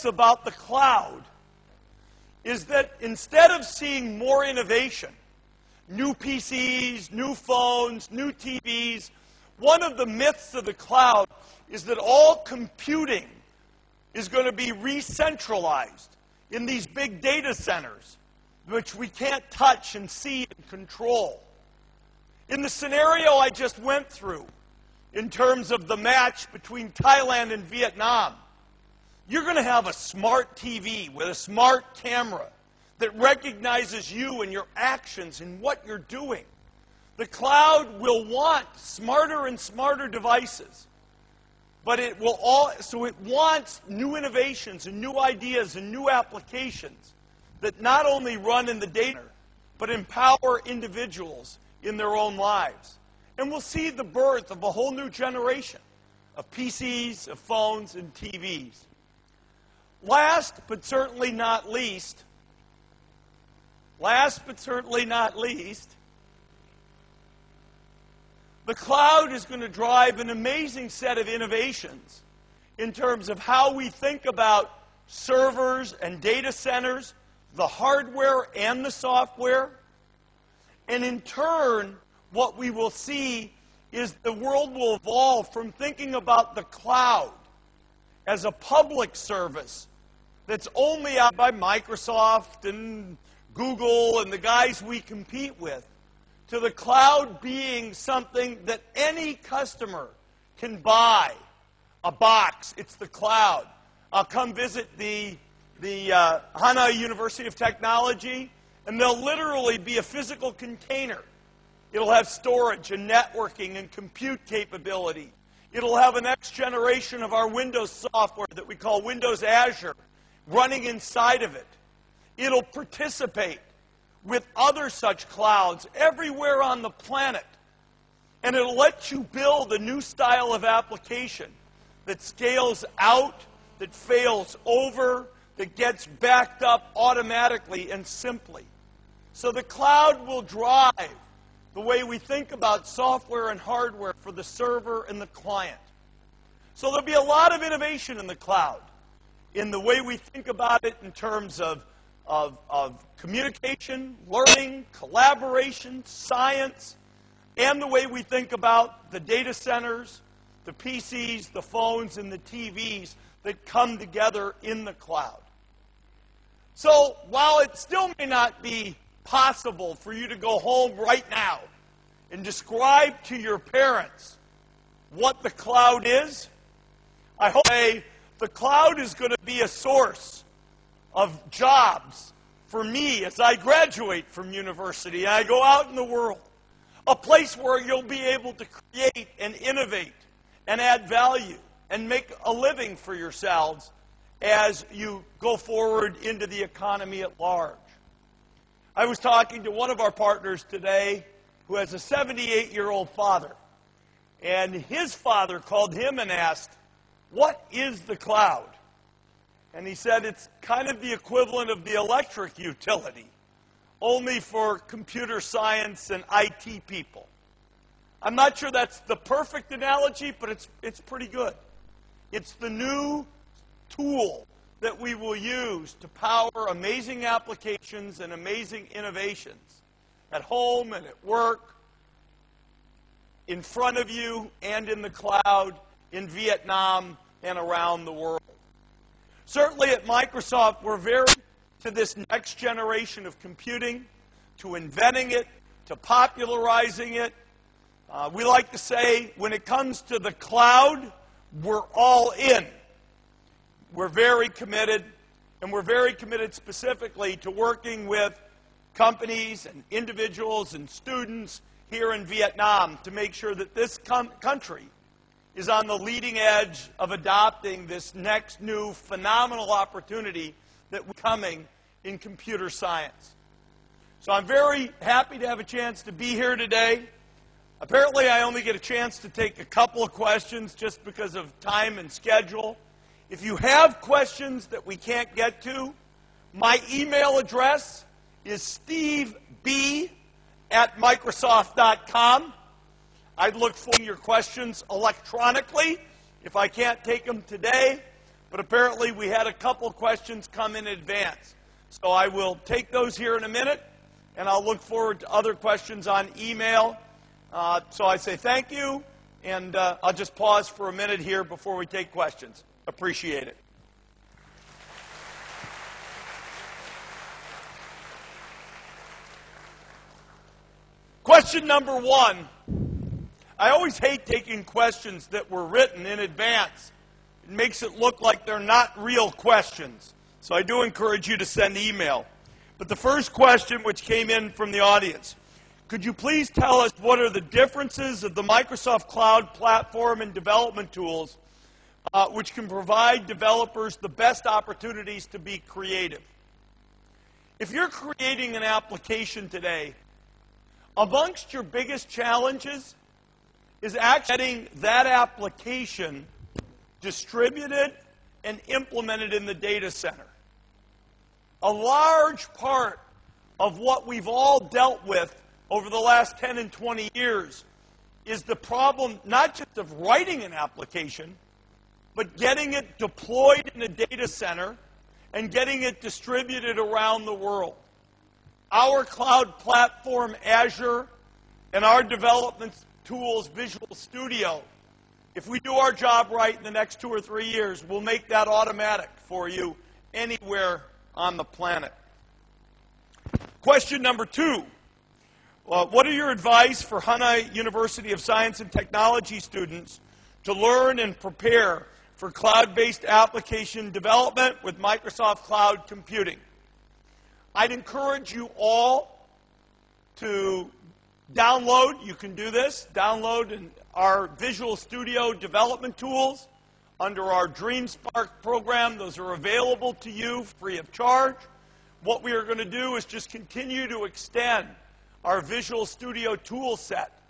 about the cloud is that instead of seeing more innovation, new PCs, new phones, new TVs, one of the myths of the cloud is that all computing is going to be re-centralized in these big data centers, which we can't touch and see and control. In the scenario I just went through, in terms of the match between Thailand and Vietnam, you're going to have a smart TV with a smart camera that recognizes you and your actions and what you're doing. The cloud will want smarter and smarter devices, but it wants new innovations and new ideas and new applications that not only run in the data, but empower individuals in their own lives. And we'll see the birth of a whole new generation of PCs, of phones, and TVs. Last but certainly not least, the cloud is going to drive an amazing set of innovations in terms of how we think about servers and data centers, the hardware and the software. And in turn, what we will see is the world will evolve from thinking about the cloud as a public service that's only out by Microsoft and Google and the guys we compete with, to the cloud being something that any customer can buy. A box, it's the cloud. I'll come visit the Hanoi University of Technology, and there'll literally be a physical container. It'll have storage and networking and compute capability. It'll have a next generation of our Windows software that we call Windows Azure running inside of it. It'll participate with other such clouds everywhere on the planet. And it'll let you build a new style of application that scales out, that fails over, that gets backed up automatically and simply. So the cloud will drive the way we think about software and hardware for the server and the client. So there'll be a lot of innovation in the cloud, in the way we think about it in terms of communication, learning, collaboration, science, and the way we think about the data centers, the PCs, the phones, and the TVs that come together in the cloud. So while it still may not be possible for you to go home right now and describe to your parents what the cloud is, I hope the cloud is going to be a source of jobs for me as I graduate from university and I go out in the world. A place where you'll be able to create and innovate and add value and make a living for yourselves as you go forward into the economy at large. I was talking to one of our partners today who has a 78-year-old father. And his father called him and asked, "What is the cloud?" And he said it's kind of the equivalent of the electric utility, only for computer science and IT people. I'm not sure that's the perfect analogy, but it's pretty good. It's the new tool that we will use to power amazing applications and amazing innovations at home and at work, in front of you and in the cloud, in Vietnam and around the world. Certainly at Microsoft, we're very to this next generation of computing, to inventing it, to popularizing it. We like to say, when it comes to the cloud, we're all in. We're very committed, and we're very committed specifically to working with companies and individuals and students here in Vietnam to make sure that this country is on the leading edge of adopting this next new phenomenal opportunity that we're coming in computer science. So I'm very happy to have a chance to be here today. Apparently I only get a chance to take a couple of questions just because of time and schedule. If you have questions that we can't get to, my email address is steveb@microsoft.com. I'd look for your questions electronically if I can't take them today. but apparently we had a couple questions come in advance. So I will take those here in a minute, and I'll look forward to other questions on email. So I say thank you, and I'll just pause for a minute here before we take questions. Appreciate it. Question number one. I always hate taking questions that were written in advance. It makes it look like they're not real questions. So I do encourage you to send email. But the first question, which came in from the audience, could you please tell us what are the differences of the Microsoft Cloud platform and development tools which can provide developers the best opportunities to be creative? If you're creating an application today, amongst your biggest challenges is actually getting that application distributed and implemented in the data center. A large part of what we've all dealt with over the last 10 and 20 years is the problem not just of writing an application, but getting it deployed in a data center and getting it distributed around the world. Our cloud platform, Azure, and our development tools, Visual Studio, if we do our job right in the next 2 or 3 years, we'll make that automatic for you anywhere on the planet. Question number two. What are your advice for Hanoi University of Science and Technology students to learn and prepare for cloud-based application development with Microsoft Cloud Computing? I'd encourage you all to download, you can do this, download our Visual Studio development tools under our DreamSpark program. Those are available to you free of charge. What we are going to do is just continue to extend our Visual Studio tool set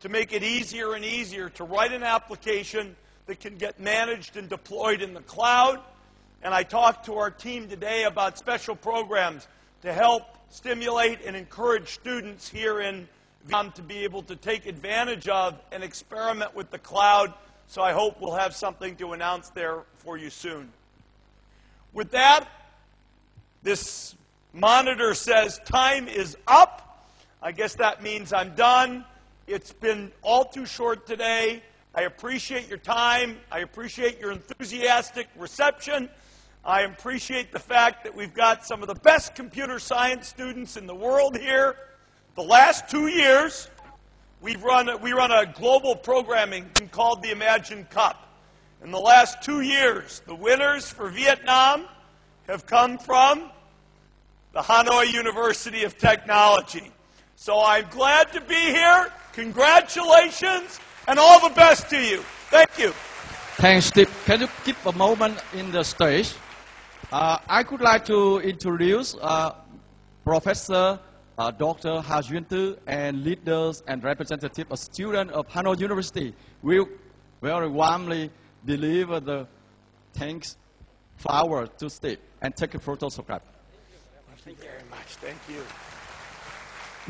to make it easier and easier to write an application that can get managed and deployed in the cloud. And I talked to our team today about special programs to help stimulate and encourage students here in Vietnam to be able to take advantage of and experiment with the cloud. So I hope we'll have something to announce there for you soon. With that, this monitor says time is up. I guess that means I'm done. It's been all too short today. I appreciate your time. I appreciate your enthusiastic reception. I appreciate the fact that we've got some of the best computer science students in the world here. The last 2 years, we run a global programming called the Imagine Cup. In the last 2 years, the winners for Vietnam have come from the Hanoi University of Technology. So I'm glad to be here. Congratulations, and all the best to you. Thank you. Thanks, Steve. Can you keep a moment in the stage? I would like to introduce Professor Dr. Ha Duyên Tư and leaders and representatives of students of Hanoi University will very warmly deliver the thanks flower to Steve and take a photo subscribe. Thank you very much. Thank you.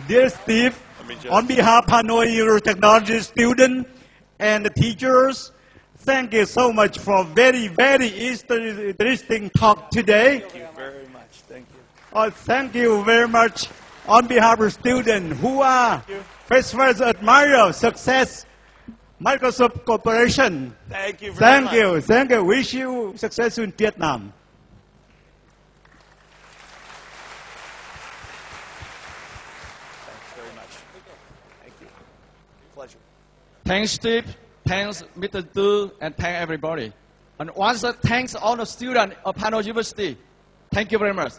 Dear Steve, on behalf of Hanoi University of Technology students and the teachers, thank you so much for very, very interesting talk today. Thank you very much. Thank you. Thank you very much on behalf of students who are first admire success Microsoft Corporation. Thank you very much. Thank you. Thank you. Wish you success in Vietnam. Pleasure. Thanks, Steve. Thanks, Mr. Tu, and thank everybody. And once thanks all the students of Hanoi University. Thank you very much.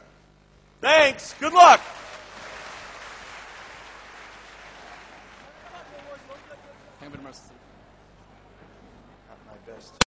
Thanks. Good luck. Thank you very much. Not my best.